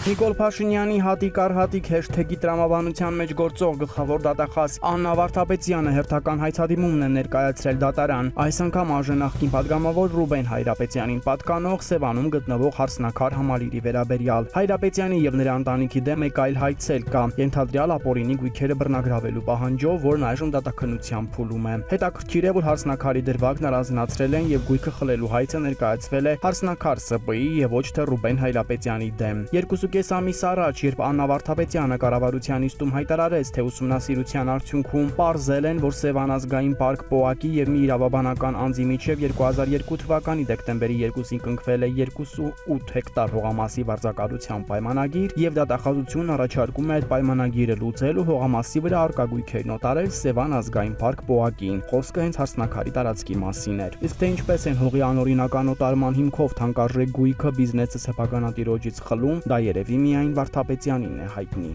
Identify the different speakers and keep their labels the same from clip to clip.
Speaker 1: Նիկոլ Փաշինյանի հատիկ առ հատիկ հեշթեգի տրամաբանության մեջ գործող գլխավոր դատախազ Աննա Վարդապետյանը հերթական հայցադիմումն է ներկայացրել դատարան։ Այս անգամ արժե նախկին падգամավոր Ռուբեն Հայրապետյանին պատկանող Սևանում գտնվող հարսնաքար համալիրի վերաբերյալ։ Հայրապետյանի եւ նրա ընտանիքի դեմ մեկ այլ հայցել կա, ենթադրյալ ապօրինի գույքերը բռնագրավելու պահանջով, որն այժմ դատաքննության փուլում է։ Հետաքրքիր է, որ հարսնաքարի դրվագն առանձնացրել են եւ գույքը խլելու հայցը ներկայացվել է հարսնաքար ՍՊ-ի եւ ոչ թե Ռուբեն Հայրապետյանի դեմ։ 2.5 ամիս առաջ, երբ Աննա Վարդապետյանը կառավարության իստում հայտարարեց, թե ուսումնասիրության արդյունքում պարզել են, որ Սևան ազգային պարկ ՊՕԱԿ-ի եւ մի իրավաբանական անձի միջև 2002 թվականի դեկտեմբերի 2-ին կնքվել է 2.8 հեկտար հողամասի վարձակալության պայմանագիր եւ դատախազությունն առաջարկում է այդ պայմանագիրը լուծել ու հողամասի վրա արկա գույքերն օտարել Սևան ազգային պարկ ՊՕԱԿ-ին։ Խոսքը հենց հարսնաքարի տարածքի մասին էր։ Իսկ թե ինչպես են հողի անօրինական օտարման հիմքով թանկարժեք գույքը բիզնեսը սեփականատիրոջից խլում, դա երևի միայն Վարդապետյանին է հայտնի։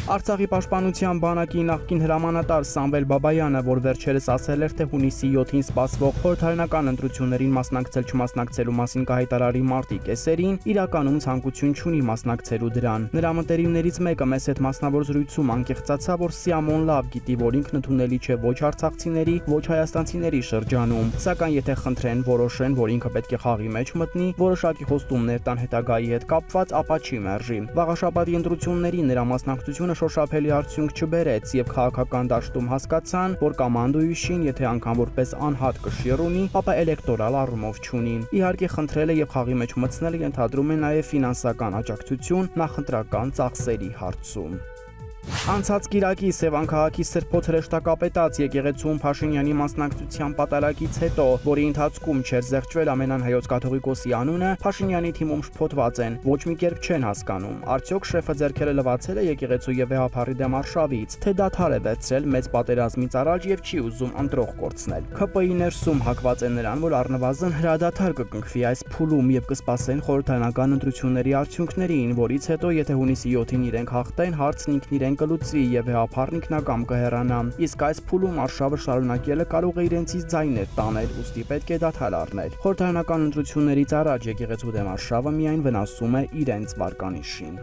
Speaker 1: Արցախի պաշտպանության բանակի նախկին հրամանատար Սամվել Բաբայանը, որ վերջերս ասել էր, թե հունիսի 7-ին սպասվող խորհրդարանական ընտրություններին մասնակցել-չմասնակցելու մասին կհայտարարի մարտի կեսերին, իրականում ցանկություն չունի մասնակցելու դրան։ Նրա մտերիմներից մեկը մեծ հետ մասնավոր զրույցում անկեղծացավ, որ Սիամոն լավ գիտի, որ ինքն ընդունելի չէ ոչ արցախցիների, ոչ հայաստանցիների շրջանում, սակայն եթե խնդրեն, որոշեն, որ ինքը պետք է խաղի մեջ մտնի, որոշակի խոստումներ տան հետագայի հետ կապված, ապա չի մերժի։ Վաղաշաբաթի ընտրությունների նրա մասնակցությունը շոշափելի արդյունք չբերեց եւ քաղաքական դաշտում հասկացան, որ կամանդոյիշին, եթե անգամ որպես անհատ կշիռ ունի, ապա էլեկտորալ առումով չունի։ Իհարկե խնդրելը եւ խաղի մեջ մտցնելը ենթադրում է նաեւ ֆինանսական աջակցություն նախընտրական ծախսերի հարցում։ Անցած կիրակի Սևան քաղաքի Սրբոց հրեշտակապետած եկեղեցում Փաշինյանի մասնակցության պատարագից հետո, որի ընթացքում չէր զեղչվել ամենահայոց կաթողիկոսի անունը, Փաշինյանի թիմում շփոթված են, ոչ մի կերպ չեն հասկանում, արդյոք շեֆը ձեռքերը լվացել է եկեղեցու եւ վեհափառի դեմ արշավից, թե դադար է վերցրել մեծ պատերազմից առաջ եւ չի ուզում ընտրող կորցնել։ ՔՊ-ի ներսում հակված է նրան, որ առնվազն հրադադար կկնքվի այս փուլում եւ կսպասեն խորհրդարանական ընտրությունների արդյունքներին, որից հետո եթե հունիսի 7-ին իրենք հաղթեն, հարցն ինքն իրեն կլուծվի եւ վեհափառն ինքնակամ կհեռանա։ Իսկ այս փուլում արշավը շարունակելը կարող է իրենցից ձայներ տանել, ուստի պետք է դադար առնել։ Խորհրդարանական ընտրություններից առաջ եկեղեցու դեմ արշավը միայն վնասում է իրենց վարկանիշին։